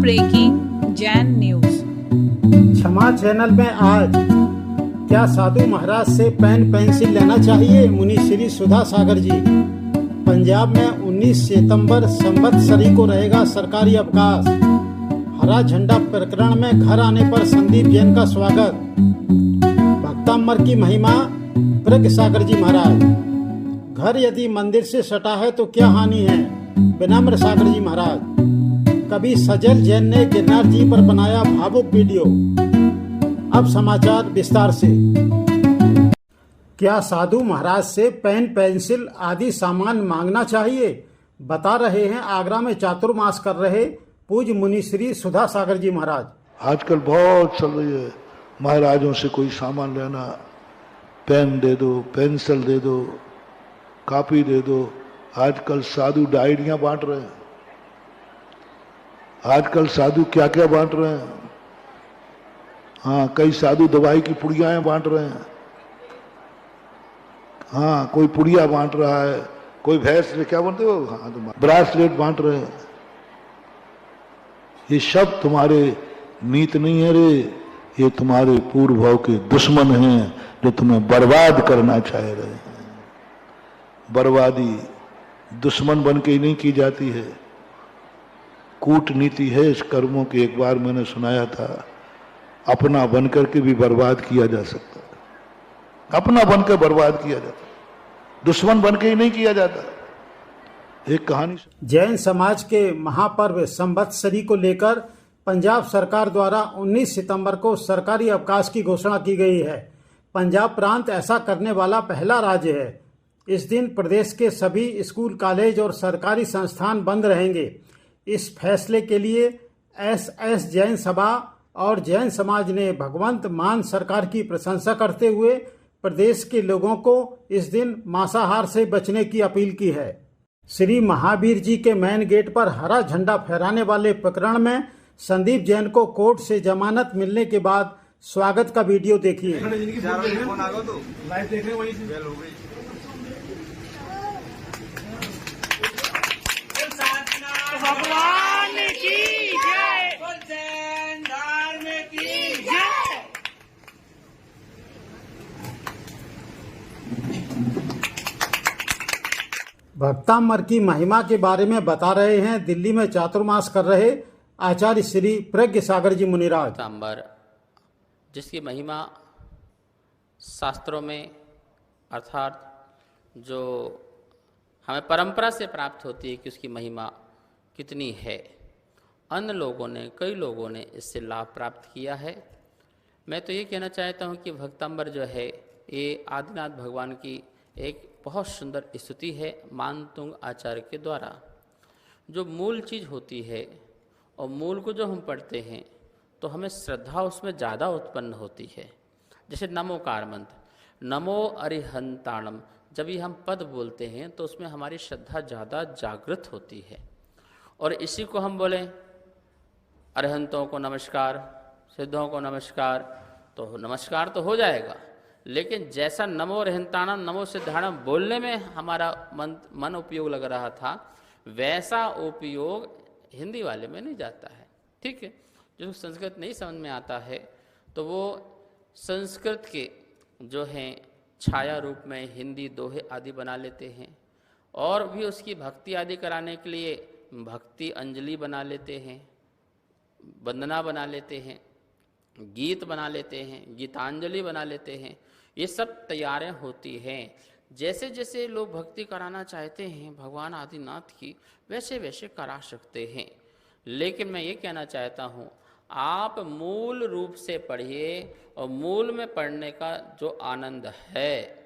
Breaking Jain news. क्षमा channel में आज, क्या साधु महाराज से पेन पेंसिल लेना चाहिए? मुनि श्री सुधा सागर जी। पंजाब में 19 सितंबर संवत्सरी को रहेगा सरकारी अवकाश। हरा झंडा प्रकरण में घर आने पर संदीप जैन का स्वागत। भक्तांबर की महिमा प्रज्ञ सागर जी महाराज। घर यदि मंदिर से सटा है तो क्या हानि है? विनम्र सागर जी महाराज। कवि सजल जैन ने गिरनार जी पर बनाया भावुक वीडियो। अब समाचार विस्तार से। क्या साधु महाराज से पेन पेंसिल आदि सामान मांगना चाहिए? बता रहे हैं आगरा में चातुर्मास कर रहे पूज्य मुनि श्री सुधा सागर जी महाराज। आजकल बहुत चल रही है, महाराजों से कोई सामान लेना, पेन दे दो, पेंसिल दे दो, कॉपी दे दो। आजकल साधु डायरियां बांट रहे हैं। आजकल साधु क्या क्या बांट रहे हैं। हाँ, कई साधु दवाई की पुड़ियाएं बांट रहे हैं। हाँ, कोई पुड़िया बांट रहा है, कोई भैंस क्या बोलते हो, हाँ, ब्रासलेट बांट रहे हैं। ये सब तुम्हारे मीत नहीं है रे, ये तुम्हारे पूर्व भाव के दुश्मन हैं जो तुम्हें बर्बाद करना चाह रहे हैं। बर्बादी दुश्मन बन के ही नहीं की जाती है, कूटनीति है इस कर्मों की। एक बार मैंने सुनाया था, अपना बनकर के भी बर्बाद किया जा सकता है। अपना बनकर बर्बाद किया जाता है, दुश्मन बन के ही नहीं किया जाता। एक कहानी। जैन समाज के महापर्व संवत्सरी को लेकर पंजाब सरकार द्वारा 19 सितंबर को सरकारी अवकाश की घोषणा की गई है। पंजाब प्रांत ऐसा करने वाला पहला राज्य है। इस दिन प्रदेश के सभी स्कूल, कॉलेज और सरकारी संस्थान बंद रहेंगे। इस फैसले के लिए एस जैन सभा और जैन समाज ने भगवंत मान सरकार की प्रशंसा करते हुए प्रदेश के लोगों को इस दिन मांसाहार से बचने की अपील की है। श्री महावीर जी के मेन गेट पर हरा झंडा फहराने वाले प्रकरण में संदीप जैन को कोर्ट से जमानत मिलने के बाद स्वागत का वीडियो देखिए। भगवान की जय, जैन धर्म की जय। भक्तांबर की महिमा के बारे में बता रहे हैं दिल्ली में चातुर्मास कर रहे आचार्य श्री प्रज्ञ सागर जी मुनिराज। भक्तांबर जिसकी महिमा शास्त्रों में अर्थात जो हमें परंपरा से प्राप्त होती है कि उसकी महिमा कितनी है। अन्य लोगों ने, कई लोगों ने इससे लाभ प्राप्त किया है। मैं तो ये कहना चाहता हूँ कि भक्तांबर जो है ये आदिनाथ भगवान की एक बहुत सुंदर स्तुति है मानतुंग आचार्य के द्वारा। जो मूल चीज़ होती है और मूल को जो हम पढ़ते हैं तो हमें श्रद्धा उसमें ज़्यादा उत्पन्न होती है। जैसे नमोकार मंत्र, नमो अरिहंताणम, जब भी हम पद बोलते हैं तो उसमें हमारी श्रद्धा ज़्यादा जागृत होती है। और इसी को हम बोलें अरिहंतों को नमस्कार, सिद्धों को नमस्कार, तो नमस्कार तो हो जाएगा, लेकिन जैसा नमो अरिहंताणम, नमो सिद्धाणम बोलने में हमारा मन उपयोग लग रहा था, वैसा उपयोग हिंदी वाले में नहीं जाता है। ठीक है, जो संस्कृत नहीं समझ में आता है तो वो संस्कृत के जो हैं छाया रूप में हिंदी दोहे आदि बना लेते हैं, और भी उसकी भक्ति आदि कराने के लिए भक्ति अंजलि बना लेते हैं, वंदना बना लेते हैं, गीत बना लेते हैं, गीतांजलि बना लेते हैं। ये सब तैयारियां होती हैं। जैसे जैसे लोग भक्ति कराना चाहते हैं भगवान आदिनाथ की, वैसे वैसे करा सकते हैं। लेकिन मैं ये कहना चाहता हूँ, आप मूल रूप से पढ़िए, और मूल में पढ़ने का जो आनंद है,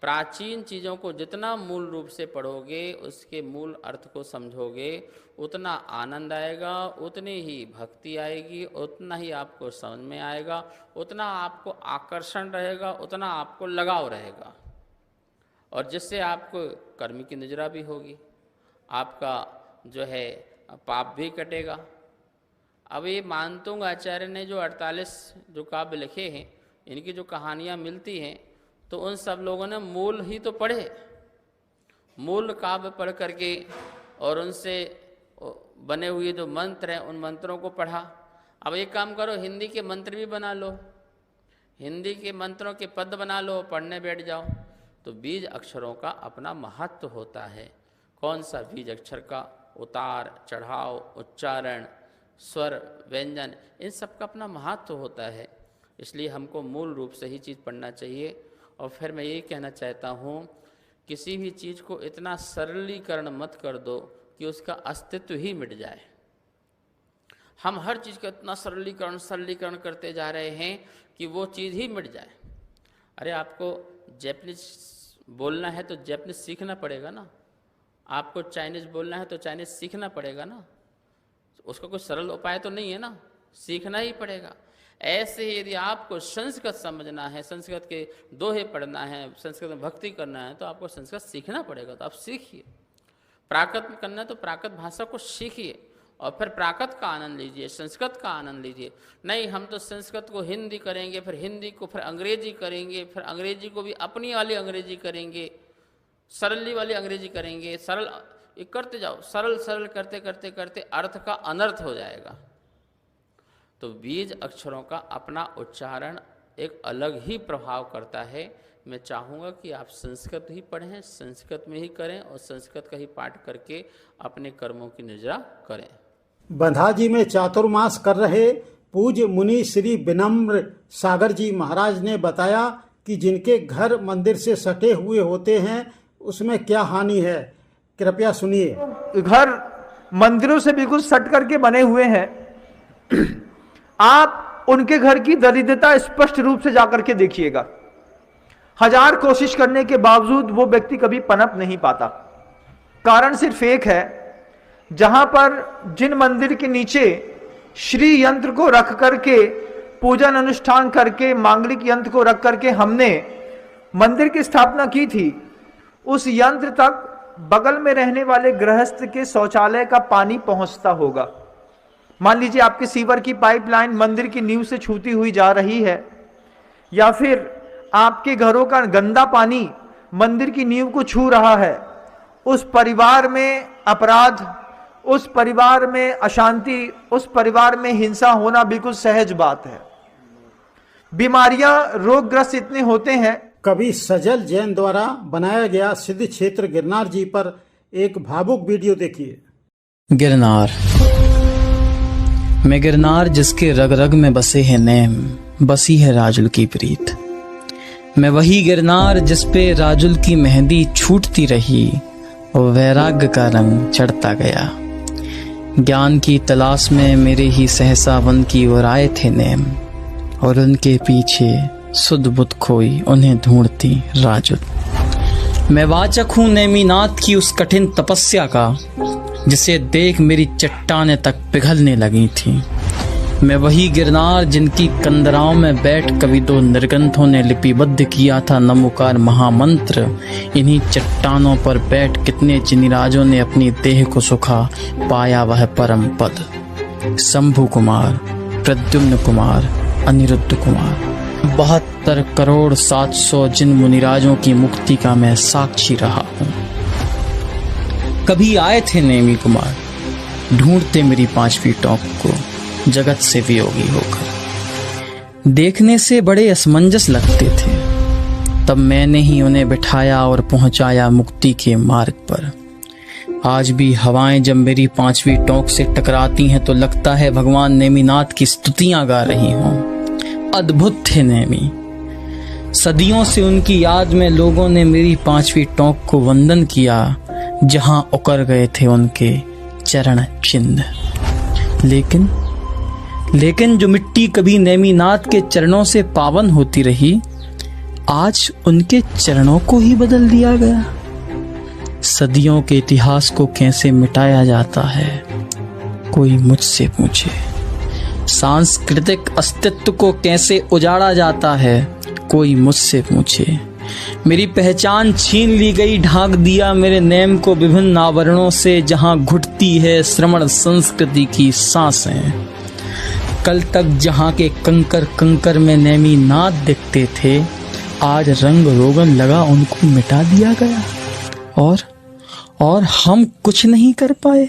प्राचीन चीज़ों को जितना मूल रूप से पढ़ोगे, उसके मूल अर्थ को समझोगे, उतना आनंद आएगा, उतनी ही भक्ति आएगी, उतना ही आपको समझ में आएगा, उतना आपको आकर्षण रहेगा, उतना आपको लगाव रहेगा, और जिससे आपको कर्म की निजरा भी होगी, आपका जो है पाप भी कटेगा। अब ये मानतुंग आचार्य ने जो 48 जो काव्य लिखे हैं, इनकी जो कहानियाँ मिलती हैं, तो उन सब लोगों ने मूल ही तो पढ़े, मूल काव्य पढ़ करके और उनसे बने हुए जो मंत्र हैं उन मंत्रों को पढ़ा। अब एक काम करो, हिंदी के मंत्र भी बना लो, हिंदी के मंत्रों के पद बना लो, पढ़ने बैठ जाओ। तो बीज अक्षरों का अपना महत्व होता है। कौन सा बीज अक्षर का उतार चढ़ाव, उच्चारण, स्वर, व्यंजन, इन सब का अपना महत्व होता है। इसलिए हमको मूल रूप से ही चीज़ पढ़ना चाहिए। और फिर मैं यही कहना चाहता हूँ, किसी भी चीज़ को इतना सरलीकरण मत कर दो कि उसका अस्तित्व ही मिट जाए। हम हर चीज़ का इतना सरलीकरण करते जा रहे हैं कि वो चीज़ ही मिट जाए। अरे आपको जैपनीज बोलना है तो जैपनीज सीखना पड़ेगा ना, आपको चाइनीज़ बोलना है तो चाइनीज़ सीखना पड़ेगा ना, उसका कोई सरल उपाय तो नहीं है ना, सीखना ही पड़ेगा। ऐसे ही यदि आपको संस्कृत समझना है, संस्कृत के दोहे पढ़ना है, संस्कृत में भक्ति करना है, तो आपको संस्कृत सीखना पड़ेगा। तो आप सीखिए। प्राकृत में करना है तो प्राकृत भाषा को सीखिए और फिर प्राकृत का आनंद लीजिए, संस्कृत का आनंद लीजिए। नहीं हम तो संस्कृत को हिंदी करेंगे, फिर हिंदी को फिर अंग्रेजी करेंगे, फिर अंग्रेजी को भी अपनी वाली अंग्रेजी करेंगे, सरली वाली अंग्रेजी करेंगे। सरल ये करते जाओ, सरल करते करते करते अर्थ का अनर्थ हो जाएगा। तो बीज अक्षरों का अपना उच्चारण एक अलग ही प्रभाव करता है। मैं चाहूँगा कि आप संस्कृत ही पढ़ें, संस्कृत में ही करें और संस्कृत का ही पाठ करके अपने कर्मों की निजरा करें। बंधाजी में चातुर्मास कर रहे पूज्य मुनि श्री विनम्र सागर जी महाराज ने बताया कि जिनके घर मंदिर से सटे हुए होते हैं उसमें क्या हानि है। कृपया सुनिए। घर मंदिरों से बिल्कुल सट करके बने हुए हैं, आप उनके घर की दरिद्रता स्पष्ट रूप से जाकर के देखिएगा। हजार कोशिश करने के बावजूद वो व्यक्ति कभी पनप नहीं पाता। कारण सिर्फ एक है, जहां पर जिन मंदिर के नीचे श्री यंत्र को रख करके पूजन अनुष्ठान करके मांगलिक यंत्र को रख करके हमने मंदिर की स्थापना की थी, उस यंत्र तक बगल में रहने वाले गृहस्थ के शौचालय का पानी पहुंचता होगा। मान लीजिए आपके सीवर की पाइपलाइन मंदिर की नींव से छूती हुई जा रही है, या फिर आपके घरों का गंदा पानी मंदिर की नींव को छू रहा है। उस परिवार में अपराध, उस परिवार में अशांति, उस परिवार में हिंसा होना बिल्कुल सहज बात है। बीमारियां, रोगग्रस्त इतने होते हैं। कवि सजल जैन द्वारा बनाया गया सिद्ध क्षेत्र गिरनार जी पर एक भावुक वीडियो देखिए। गिरनार, मैं गिरनार जिसके रग रग में बसे हैं नेम, बसी है राजुल की प्रीत। मैं वही गिरनार जिस पे राजुल की मेहंदी छूटती रही और वैराग्य का रंग चढ़ता गया। ज्ञान की तलाश में मेरे ही सहसा वन की ओर आए थे नेम, और उनके पीछे सुध बुध खोई उन्हें ढूंढती राजुल। मैं वाचक हूँ नेमिनाथ की उस कठिन तपस्या का, जिसे देख मेरी चट्टानें तक पिघलने लगी थी। मैं वही गिरनार जिनकी कंदराओं में बैठ कवि दो निर्गंथों ने लिपिबद्ध किया था नमोकार महामंत्र। इन्हीं चट्टानों पर बैठ कितने जिनिराजों ने अपनी देह को सुखा पाया वह परम पद। शंभु कुमार, प्रद्युम्न कुमार, अनिरुद्ध कुमार, 72 करोड़ 700 जिन मुनिराजों की मुक्ति का मैं साक्षी रहा हूँ। कभी आए थे नेमी कुमार, ढूंढते मेरी 5वीं टॉक को जगत से वियोगी होकर। देखने से बड़े असमंजस लगते थे, तब मैंने ही उन्हें बिठाया और पहुंचाया मुक्ति के मार्ग पर। आज भी हवाएं जब मेरी 5वीं टॉक से टकराती हैं तो लगता है भगवान नेमिनाथ की स्तुतियां गा रही हों। अद्भुत थे नेमी। सदियों से उनकी याद में लोगों ने मेरी 5वीं टॉक को वंदन किया, जहां उकर गए थे उनके चरण चिन्ह। लेकिन जो मिट्टी कभी नेमिनाथ के चरणों से पावन होती रही, आज उनके चरणों को ही बदल दिया गया। सदियों के इतिहास को कैसे मिटाया जाता है, कोई मुझसे पूछे। सांस्कृतिक अस्तित्व को कैसे उजाड़ा जाता है, कोई मुझसे पूछे। मेरी पहचान छीन ली गई, ढांक दिया मेरे नेम को विभिन्न आवरणों से, जहां घुटती है श्रमण संस्कृति की सांसें। कल तक जहां के कंकर कंकर में नेमिनाथ दिखते थे, आज रंग रोगन लगा उनको मिटा दिया गया, और हम कुछ नहीं कर पाए।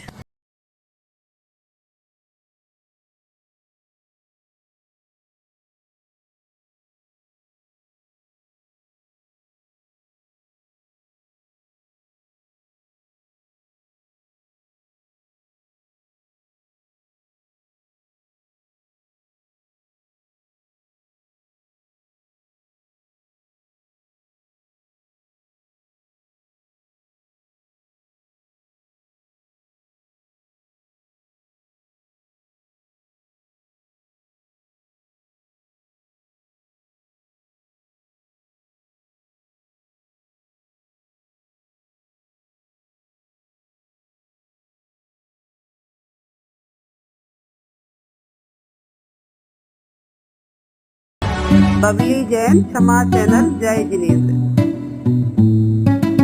बबली जैन, समाज चैनल, जय जिनेन्द्र।